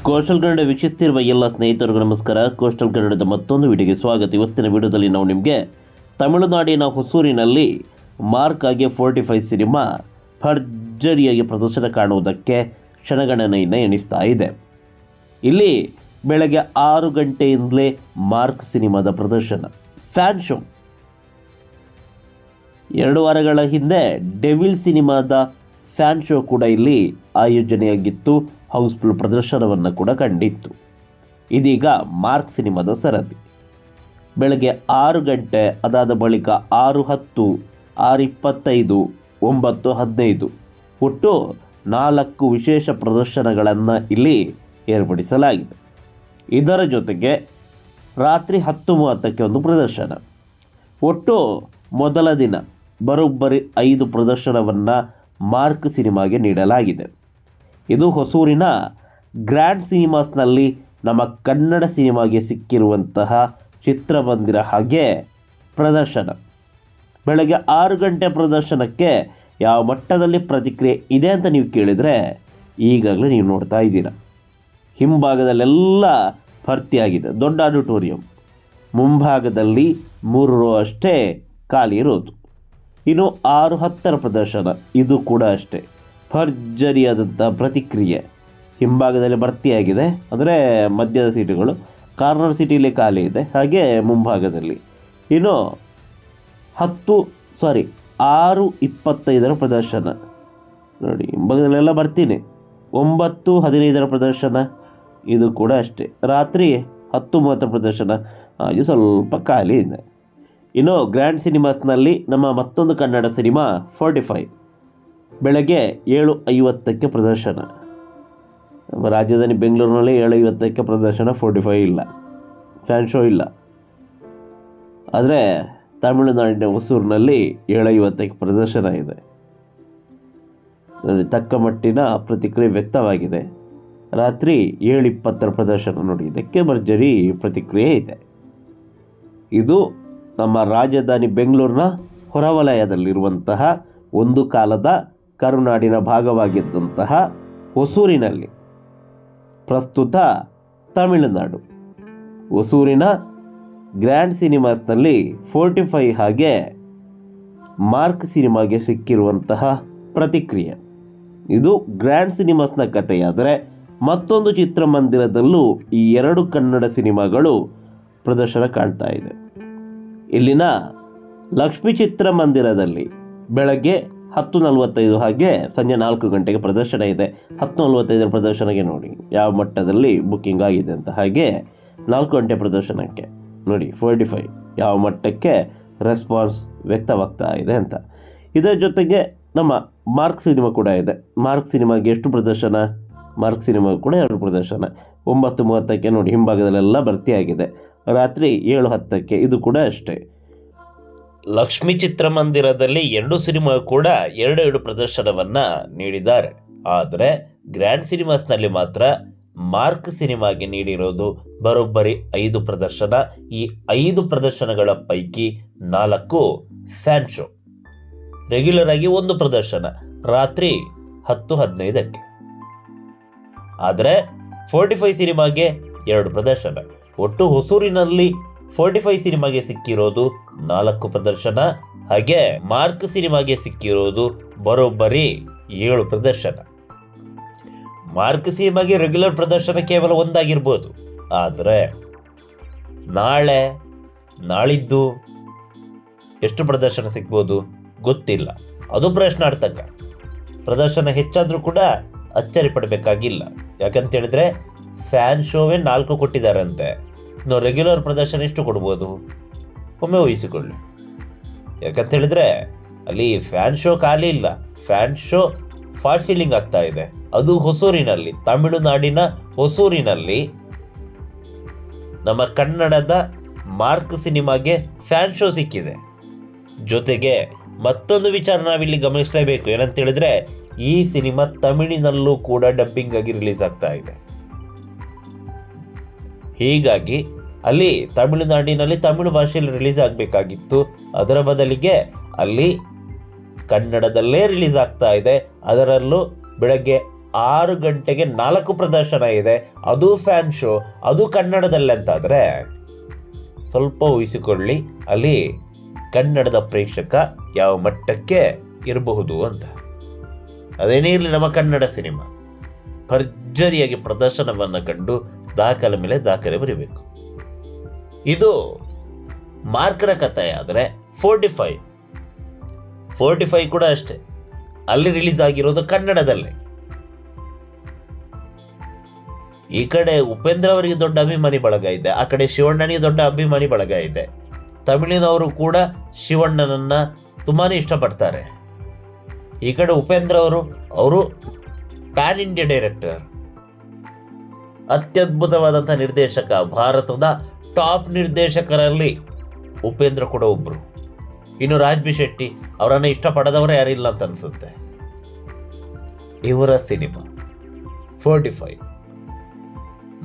Coastal Kannada ವೀಕ್ಷಿಸ್ತಿರುವ ಎಲ್ಲ ಸ್ನೇಹಿತರಿಗೂ ನಮಸ್ಕಾರ. ಕೋಸ್ಟಲ್ ಕನ್ನಡದ ಮತ್ತೊಂದು ವಿಡಿಯೋಗೆ ಸ್ವಾಗತ. ಇವತ್ತಿನ ವಿಡಿಯೋದಲ್ಲಿ ನಾವು ನಿಮಗೆ ತಮಿಳುನಾಡಿನ ಹೊಸೂರಿನಲ್ಲಿ ಮಾರ್ಕ್ ಆಗಿ 45 ಸಿನಿಮಾ ಭರ್ಜರಿಯಾಗಿ ಪ್ರದರ್ಶನ ಕಾಣುವುದಕ್ಕೆ ಕ್ಷಣಗಣನೆಯನ್ನು ಎಣಿಸ್ತಾ ಇದೆ. ಇಲ್ಲಿ ಬೆಳಗ್ಗೆ 6 ಗಂಟೆಯಿಂದಲೇ ಮಾರ್ಕ್ ಸಿನಿಮಾದ ಪ್ರದರ್ಶನ. ಫ್ಯಾನ್ ಶೋ 2 ವಾರಗಳ ಹಿಂದೆ ಡೆವಿಲ್ ಸಿನಿಮಾದ ಫ್ಯಾನ್ ಶೋ ಕೂಡ ಇಲ್ಲಿ ಆಯೋಜನೆಯಾಗಿತ್ತು. ಹೌಸ್ಫುಲ್ ಪ್ರದರ್ಶನವನ್ನು ಕೂಡ ಕಂಡಿತ್ತು. ಇದೀಗ ಮಾರ್ಕ್ ಸಿನಿಮಾದ ಸರದಿ ಬೆಳಗ್ಗೆ 6 ಗಂಟೆ, ಅದಾದ ಬಳಿಕ 6:10, 6:25, 9:15 ಒಟ್ಟು 4 ವಿಶೇಷ ಪ್ರದರ್ಶನಗಳನ್ನು ಇಲ್ಲಿ ಏರ್ಪಡಿಸಲಾಗಿದೆ. ಇದರ ಜೊತೆಗೆ ರಾತ್ರಿ 10:30ಕ್ಕೆ ಒಂದು ಪ್ರದರ್ಶನ. ಒಟ್ಟು ಮೊದಲ ದಿನ ಬರೋಬ್ಬರಿ 5 ಪ್ರದರ್ಶನವನ್ನು ಮಾರ್ಕ್ ಸಿನಿಮಾಗೆ ನೀಡಲಾಗಿದೆ. ಇದು ಹೊಸೂರಿನ ಗ್ರ್ಯಾಂಡ್ ಸಿನಿಮಾಸ್ನಲ್ಲಿ ನಮ್ಮ ಕನ್ನಡ ಸಿನಿಮಾಗೆ ಸಿಕ್ಕಿರುವಂತಹ ಚಿತ್ರಮಂದಿರ ಹಾಗೆ ಪ್ರದರ್ಶನ. ಬೆಳಗ್ಗೆ 6 ಗಂಟೆ ಪ್ರದರ್ಶನಕ್ಕೆ ಯಾವ ಮಟ್ಟದಲ್ಲಿ ಪ್ರತಿಕ್ರಿಯೆ ಇದೆ ಅಂತ ನೀವು ಕೇಳಿದರೆ ಈಗಾಗಲೇ ನೀವು ನೋಡ್ತಾ ಇದ್ದೀರ. ಹಿಂಭಾಗದಲ್ಲೆಲ್ಲ ಭರ್ತಿಯಾಗಿದೆ, ದೊಡ್ಡ ಆಡಿಟೋರಿಯಂ. ಮುಂಭಾಗದಲ್ಲಿ 3 ರೋ ಅಷ್ಟೇ ಖಾಲಿ ಇರೋದು. ಇನ್ನು 6:10 ಪ್ರದರ್ಶನ, ಇದು ಕೂಡ ಅಷ್ಟೇ ಭರ್ಜರಿಯಾದಂಥ ಪ್ರತಿಕ್ರಿಯೆ. ಹಿಂಭಾಗದಲ್ಲಿ ಭರ್ತಿಯಾಗಿದೆ, ಅಂದರೆ ಮಧ್ಯದ ಸೀಟುಗಳು, ಕಾರ್ನರ್ ಸೀಟಿಲಿ ಖಾಲಿ ಇದೆ, ಹಾಗೆ ಮುಂಭಾಗದಲ್ಲಿ. ಇನ್ನು 6:25 ಪ್ರದರ್ಶನ ನೋಡಿ, ಹಿಂಭಾಗದಲ್ಲೆಲ್ಲ ಬರ್ತೀನಿ. 9:15 ಪ್ರದರ್ಶನ, ಇದು ಕೂಡ ಅಷ್ಟೇ. ರಾತ್ರಿ 10:30 ಪ್ರದರ್ಶನ, ಇದು ಸ್ವಲ್ಪ ಖಾಲಿ ಇದೆ. ಇನ್ನು ಗ್ರ್ಯಾಂಡ್ ಸಿನಿಮಾಸ್ನಲ್ಲಿ ನಮ್ಮ ಮತ್ತೊಂದು ಕನ್ನಡ ಸಿನಿಮಾ 45 ಬೆಳಗ್ಗೆ 7:50ಕ್ಕೆ ಪ್ರದರ್ಶನ. ನಮ್ಮ ರಾಜಧಾನಿ ಬೆಂಗಳೂರಿನಲ್ಲಿ 7:50ಕ್ಕೆ ಪ್ರದರ್ಶನ, 45 ಇಲ್ಲ, ಫ್ಯಾನ್ ಶೋ ಇಲ್ಲ. ಆದರೆ ತಮಿಳುನಾಡಿನ ಹೊಸೂರಿನಲ್ಲಿ 7:50ಕ್ಕೆ ಪ್ರದರ್ಶನ ಇದೆ. ತಕ್ಕ ಮಟ್ಟಿನ ಪ್ರತಿಕ್ರಿಯೆ ವ್ಯಕ್ತವಾಗಿದೆ. ರಾತ್ರಿ 7:20 ಪ್ರದರ್ಶನ ನೋಡಿ, ಇದಕ್ಕೆ ಭರ್ಜರಿ ಪ್ರತಿಕ್ರಿಯೆ ಇದೆ. ಇದು ನಮ್ಮ ರಾಜಧಾನಿ ಬೆಂಗಳೂರಿನ ಹೊರವಲಯದಲ್ಲಿರುವಂತಹ ಒಂದು ಕಾಲದ ಕರುನಾಡಿನ ಭಾಗವಾಗಿದ್ದಂತಹ ಹೊಸೂರಿನಲ್ಲಿ, ಪ್ರಸ್ತುತ ತಮಿಳುನಾಡು. ಹೊಸೂರಿನ ಗ್ರ್ಯಾಂಡ್ ಸಿನಿಮಾಸ್ನಲ್ಲಿ 45 ಹಾಗೆ ಮಾರ್ಕ್ ಸಿನಿಮಾಗೆ ಸಿಕ್ಕಿರುವಂತಹ ಪ್ರತಿಕ್ರಿಯೆ. ಇದು ಗ್ರ್ಯಾಂಡ್ ಸಿನಿಮಾಸ್ನ ಕಥೆಯಾದರೆ, ಮತ್ತೊಂದು ಚಿತ್ರಮಂದಿರದಲ್ಲೂ ಈ 2 ಕನ್ನಡ ಸಿನಿಮಾಗಳು ಪ್ರದರ್ಶನ ಕಾಣ್ತಾ ಇದೆ. ಇಲ್ಲಿನ ಲಕ್ಷ್ಮೀ ಚಿತ್ರಮಂದಿರದಲ್ಲಿ ಬೆಳಗ್ಗೆ 10:45 ಹಾಗೆ ಸಂಜೆ 4 ಗಂಟೆಗೆ ಪ್ರದರ್ಶನ ಇದೆ. 10:45 ಪ್ರದರ್ಶನಕ್ಕೆ ನೋಡಿ ಯಾವ ಮಟ್ಟದಲ್ಲಿ ಬುಕ್ಕಿಂಗ್ ಆಗಿದೆ ಅಂತ. ಹಾಗೆ 4 ಗಂಟೆ ಪ್ರದರ್ಶನಕ್ಕೆ ನೋಡಿ 45 ಯಾವ ಮಟ್ಟಕ್ಕೆ ರೆಸ್ಪಾನ್ಸ್ ವ್ಯಕ್ತವಾಗ್ತಾ ಇದೆ ಅಂತ. ಇದರ ಜೊತೆಗೆ ನಮ್ಮ ಮಾರ್ಕ್ ಸಿನಿಮಾ ಕೂಡ ಇದೆ. ಮಾರ್ಕ್ ಸಿನಿಮಾಗೆ ಎಷ್ಟು ಪ್ರದರ್ಶನ? ಮಾರ್ಕ್ ಸಿನಿಮಾ ಕೂಡ 2 ಪ್ರದರ್ಶನ. 9:30ಕ್ಕೆ ನೋಡಿ, ಹಿಂಭಾಗದಲ್ಲೆಲ್ಲ ಭರ್ತಿಯಾಗಿದೆ. ರಾತ್ರಿ 7:10ಕ್ಕೆ ಇದು ಕೂಡ ಅಷ್ಟೇ. ಲಕ್ಷ್ಮೀ ಚಿತ್ರಮಂದಿರದಲ್ಲಿ 2 ಸಿನಿಮಾ ಕೂಡ 2 ಪ್ರದರ್ಶನವನ್ನು ನೀಡಿದ್ದಾರೆ. ಆದರೆ ಗ್ರ್ಯಾಂಡ್ ಸಿನಿಮಾಸ್ನಲ್ಲಿ ಮಾತ್ರ ಮಾರ್ಕ್ ಸಿನಿಮಾಗೆ ನೀಡಿರೋದು ಬರೋಬ್ಬರಿ 5 ಪ್ರದರ್ಶನ. ಈ 5 ಪ್ರದರ್ಶನಗಳ ಪೈಕಿ 4 ಫ್ಯಾನ್ ಶೋ. ರೆಗ್ಯುಲರ್ ಆಗಿ 1 ಪ್ರದರ್ಶನ ರಾತ್ರಿ 10:15ಕ್ಕೆ. ಆದರೆ 45 ಸಿನಿಮಾಗೆ 2 ಪ್ರದರ್ಶನ. ಒಟ್ಟು ಹೊಸೂರಿನಲ್ಲಿ 45 ಸಿನಿಮಾಗೆ ಸಿಕ್ಕಿರೋದು 4 ಪ್ರದರ್ಶನ. ಹಾಗೆ ಮಾರ್ಕ್ ಸಿನಿಮಾಗೆ ಸಿಕ್ಕಿರೋದು ಬರೋಬ್ಬರಿ 7 ಪ್ರದರ್ಶನ. ಮಾರ್ಕ್ ಸಿನಿಮಾಗೆ ರೆಗ್ಯುಲರ್ ಪ್ರದರ್ಶನ ಕೇವಲ 1 ಆಗಿರ್ಬೋದು. ಆದರೆ ನಾಳೆ, ನಾಳಿದ್ದು ಎಷ್ಟು ಪ್ರದರ್ಶನ ಸಿಗ್ಬೋದು ಗೊತ್ತಿಲ್ಲ. ಅದು ಪ್ರಶ್ನಾರ್ಥಕ. ಪ್ರದರ್ಶನ ಹೆಚ್ಚಾದರೂ ಕೂಡ ಅಚ್ಚರಿ ಪಡಬೇಕಾಗಿಲ್ಲ. ಯಾಕಂತೇಳಿದ್ರೆ ಫ್ಯಾನ್ ಶೋವೇ 4 ಕೊಟ್ಟಿದ್ದಾರಂತೆ. ಇನ್ನು ರೆಗ್ಯುಲರ್ ಪ್ರದರ್ಶನ ಎಷ್ಟು ಕೊಡ್ಬೋದು ಒಮ್ಮೆ ಊಹಿಸಿಕೊಳ್ಳಿ. ಯಾಕಂತೇಳಿದ್ರೆ ಅಲ್ಲಿ ಫ್ಯಾನ್ ಶೋ ಖಾಲಿ ಇಲ್ಲ, ಫ್ಯಾನ್ ಶೋ ಫಾಸ್ಟ್ ಫೀಲಿಂಗ್ ಆಗ್ತಾ ಇದೆ. ಅದು ಹೊಸೂರಿನಲ್ಲಿ, ತಮಿಳುನಾಡಿನ ಹೊಸೂರಿನಲ್ಲಿ ನಮ್ಮ ಕನ್ನಡದ ಮಾರ್ಕ್ ಸಿನಿಮಾಗೆ ಫ್ಯಾನ್ ಶೋ ಸಿಕ್ಕಿದೆ. ಜೊತೆಗೆ ಮತ್ತೊಂದು ವಿಚಾರ ನಾವಿಲ್ಲಿ ಗಮನಿಸಲೇಬೇಕು. ಏನಂತೇಳಿದ್ರೆ ಈ ಸಿನಿಮಾ ತಮಿಳಿನಲ್ಲೂ ಕೂಡ ಡಬ್ಬಿಂಗ್ ಆಗಿ ರಿಲೀಸ್ ಆಗ್ತಾ ಇದೆ. ಹೀಗಾಗಿ ಅಲ್ಲಿ ತಮಿಳುನಾಡಿನಲ್ಲಿ ತಮಿಳು ಭಾಷೆಯಲ್ಲಿ ರಿಲೀಸ್ ಆಗಬೇಕಾಗಿತ್ತು. ಅದರ ಬದಲಿಗೆ ಅಲ್ಲಿ ಕನ್ನಡದಲ್ಲೇ ರಿಲೀಸ್ ಆಗ್ತಾ ಇದೆ. ಅದರಲ್ಲೂ ಬೆಳಗ್ಗೆ 6 ಗಂಟೆಗೆ 4 ಪ್ರದರ್ಶನ ಇದೆ, ಅದು ಫ್ಯಾನ್ ಶೋ, ಅದು ಕನ್ನಡದಲ್ಲಿ ಅಂತಾದರೆ ಸ್ವಲ್ಪ ಊಹಿಸಿಕೊಳ್ಳಿ ಅಲ್ಲಿ ಕನ್ನಡದ ಪ್ರೇಕ್ಷಕ ಯಾವ ಮಟ್ಟಕ್ಕೆ ಇರಬಹುದು ಅಂತ. ಅದೇನೇ ಇರಲಿ, ನಮ್ಮ ಕನ್ನಡ ಸಿನಿಮಾ ಭರ್ಜರಿಯಾಗಿ ಪ್ರದರ್ಶನವನ್ನು ಕಂಡು ದಾಖಲೆ ಮೇಲೆ ದಾಖಲೆ ಬರೀಬೇಕು. ಇದು ಮಾರ್ಕನ ಕಥೆ ಆದರೆ 45 ಕೂಡ ಅಷ್ಟೇ, ಅಲ್ಲಿ ರಿಲೀಸ್ ಆಗಿರೋದು ಕನ್ನಡದಲ್ಲೇ. ಈ ಕಡೆ ಉಪೇಂದ್ರ ಅವರಿಗೆ ದೊಡ್ಡ ಅಭಿಮಾನಿ ಬಳಗ ಇದೆ, ಆ ಕಡೆ ಶಿವಣ್ಣನಿಗೆ ದೊಡ್ಡ ಅಭಿಮಾನಿ ಬಳಗ ಇದೆ. ತಮಿಳಿನವರು ಕೂಡ ಶಿವಣ್ಣನನ್ನ ತುಂಬಾನೇ ಇಷ್ಟಪಡ್ತಾರೆ. ಈ ಕಡೆ ಉಪೇಂದ್ರ ಅವರು ಪ್ಯಾನ್ ಇಂಡಿಯಾ ಡೈರೆಕ್ಟರ್, ಅತ್ಯದ್ಭುತವಾದಂಥ ನಿರ್ದೇಶಕ, ಭಾರತದ ಟಾಪ್ ನಿರ್ದೇಶಕರಲ್ಲಿ ಉಪೇಂದ್ರ ಕೂಡ ಒಬ್ರು. ಇನ್ನು ರಾಜ್ ಬಿ ಶೆಟ್ಟಿ ಅವರನ್ನು ಇಷ್ಟಪಡದವರೇ ಯಾರಿಲ್ಲ ಅಂತ ಅನ್ಸುತ್ತೆ. ಇವರ ಸಿನಿಮಾ 45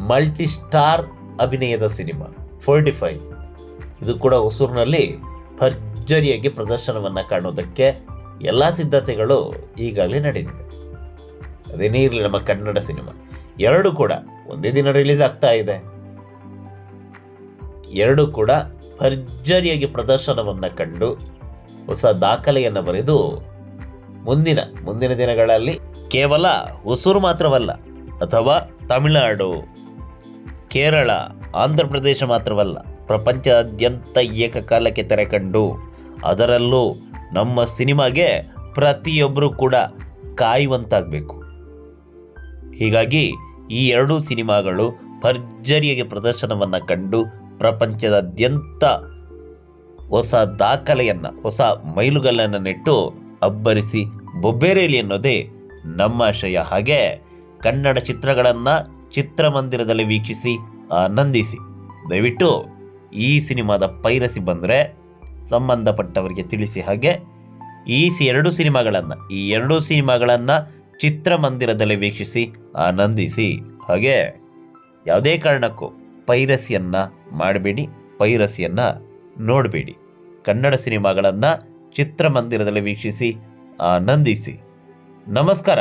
ಮಲ್ಟಿ ಸ್ಟಾರ್ ಅಭಿನಯದ ಸಿನಿಮಾ 45 ಇದು ಕೂಡ ಹೊಸೂರಿನಲ್ಲಿ ಭರ್ಜರಿಯಾಗಿ ಪ್ರದರ್ಶನವನ್ನು ಕಾಣೋದಕ್ಕೆ ಎಲ್ಲ ಸಿದ್ಧತೆಗಳು ಈಗಾಗಲೇ ನಡೆದಿದೆ. ಅದೇನೇ ಇರಲಿ, ನಮ್ಮ ಕನ್ನಡ ಸಿನಿಮಾ ಎರಡು ಕೂಡ ಒಂದೇ ದಿನ ರಿಲೀಸ್ ಆಗ್ತಾ ಇದೆ. ಎರಡು ಕೂಡ ಭರ್ಜರಿಯಾಗಿ ಪ್ರದರ್ಶನವನ್ನು ಕಂಡು ಹೊಸ ದಾಖಲೆಯನ್ನು ಬರೆದು ಮುಂದಿನ ದಿನಗಳಲ್ಲಿ ಕೇವಲ ಹೊಸೂರು ಮಾತ್ರವಲ್ಲ, ಅಥವಾ ತಮಿಳುನಾಡು, ಕೇರಳ, ಆಂಧ್ರ ಪ್ರದೇಶ ಮಾತ್ರವಲ್ಲ, ಪ್ರಪಂಚದಾದ್ಯಂತ ಏಕಕಾಲಕ್ಕೆ ತೆರೆ ಕಂಡು ಅದರಲ್ಲೂ ನಮ್ಮ ಸಿನಿಮಾಗೆ ಪ್ರತಿಯೊಬ್ಬರೂ ಕೂಡ ಕಾಯುವಂತಾಗಬೇಕು. ಹೀಗಾಗಿ ಈ ಎರಡೂ ಸಿನಿಮಾಗಳು ಭರ್ಜರಿಯಾಗಿ ಪ್ರದರ್ಶನವನ್ನು ಕಂಡು ಪ್ರಪಂಚದಾದ್ಯಂತ ಹೊಸ ದಾಖಲೆಯನ್ನು, ಹೊಸ ಮೈಲುಗಲ್ಲನ್ನು ನೆಟ್ಟು ಅಬ್ಬರಿಸಿ ಬೊಬ್ಬೆರೇಲಿ ಅನ್ನೋದೇ ನಮ್ಮ ಆಶಯ. ಹಾಗೆ ಕನ್ನಡ ಚಿತ್ರಗಳನ್ನು ಚಿತ್ರಮಂದಿರದಲ್ಲಿ ವೀಕ್ಷಿಸಿ ಆನಂದಿಸಿ. ದಯವಿಟ್ಟು ಈ ಸಿನಿಮಾದ ಪೈರಸಿ ಬಂದರೆ ಸಂಬಂಧಪಟ್ಟವರಿಗೆ ತಿಳಿಸಿ. ಹಾಗೆ ಈ ಎರಡೂ ಸಿನಿಮಾಗಳನ್ನು ಚಿತ್ರಮಂದಿರದಲ್ಲಿ ವೀಕ್ಷಿಸಿ ಆನಂದಿಸಿ. ಹಾಗೆ ಯಾವುದೇ ಕಾರಣಕ್ಕೂ ಪೈರಸಿಯನ್ನು ಮಾಡಬೇಡಿ, ಪೈರಸಿಯನ್ನು ನೋಡಬೇಡಿ. ಕನ್ನಡ ಸಿನಿಮಾಗಳನ್ನು ಚಿತ್ರಮಂದಿರದಲ್ಲಿ ವೀಕ್ಷಿಸಿ ಆನಂದಿಸಿ. ನಮಸ್ಕಾರ.